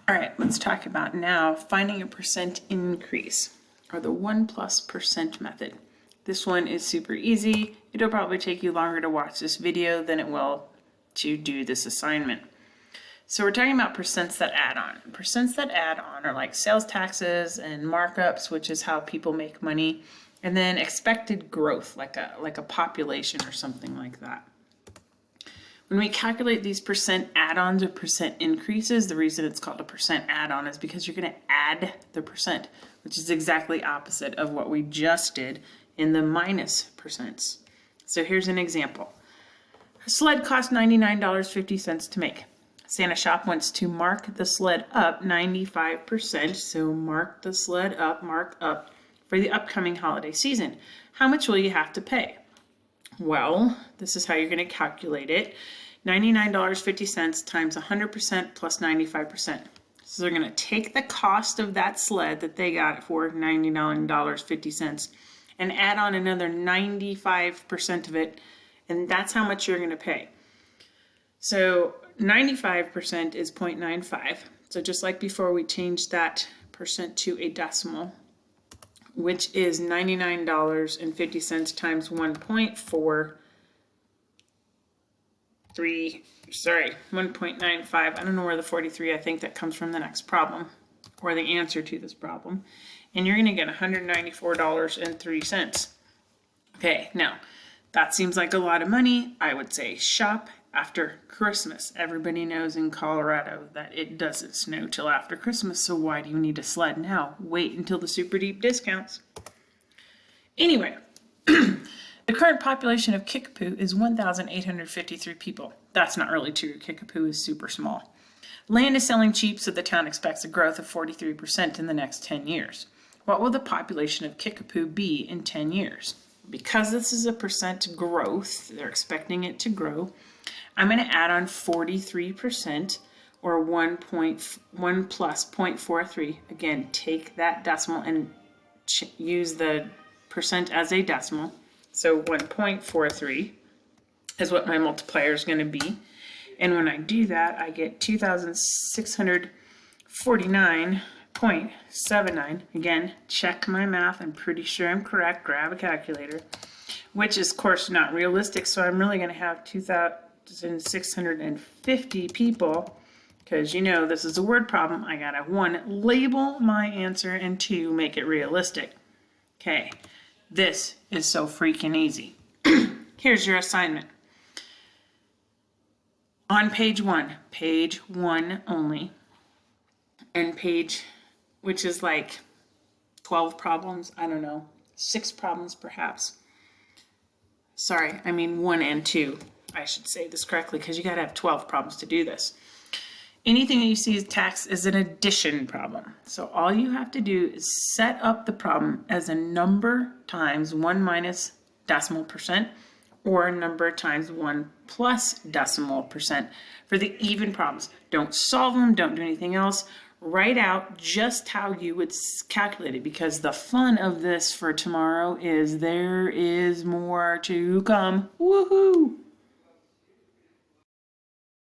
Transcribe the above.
All right, let's talk about now finding a percent increase, or the 1+% method. This one is super easy. It'll probably take you longer to watch this video than it will to do this assignment. So we're talking about percents that add on. Percents that add on are like sales taxes and markups, which is how people make money, and then expected growth, like a population or something like that. When we calculate these percent add-ons or percent increases, the reason it's called a percent add-on is because you're going to add the percent, which is exactly opposite of what we just did in the minus percents. So here's an example. A sled costs $99.50 to make. Santa Shop wants to mark the sled up 95%, so mark the sled up, mark up, for the upcoming holiday season. How much will you have to pay? Well, this is how you're going to calculate it. $99.50 times 100% plus 95%. So they're going to take the cost of that sled that they got it for, $99.50, and add on another 95% of it, and that's how much you're going to pay. So 95% is 0.95. So just like before, we changed that percent to a decimal, which is $99.50 times 1.95. I don't know where the 43, I think that comes from the next problem, or the answer to this problem. And you're going to get $194.03. Okay, now that seems like a lot of money. I would say shop after Christmas. Everybody knows in Colorado that it doesn't snow till after Christmas, so why do you need a sled now? Wait until the super deep discounts. Anyway, the current population of Kickapoo is 1,853 people. That's not really true. Kickapoo is super small. Land is selling cheap, so the town expects a growth of 43% in the next 10 years. What will the population of Kickapoo be in 10 years? Because this is a percent growth, they're expecting it to grow, I'm going to add on 43%, or 1 plus 0.43. Again, take that decimal and use the percent as a decimal. So 1.43 is what my multiplier is going to be. And when I do that, I get 2,649.79. Again, check my math. I'm pretty sure I'm correct. Grab a calculator, which is, of course, not realistic. So I'm really going to have 2,650 people, because you know this is a word problem. I got to 1, label my answer, and 2, make it realistic. Okay, this is so freaking easy. Here's your assignment. On page 1 only, and page, which is like 12 problems, I don't know, 6 problems perhaps. Sorry, I mean 1 and 2. I should say this correctly, because you got to have 12 problems to do this. Anything that you see as tax is an addition problem. So all you have to do is set up the problem as a number times 1 minus decimal percent, or number times 1 plus decimal percent for the even problems. Don't solve them, don't do anything else. Write out just how you would calculate it, because the fun of this for tomorrow is there is more to come. Woohoo!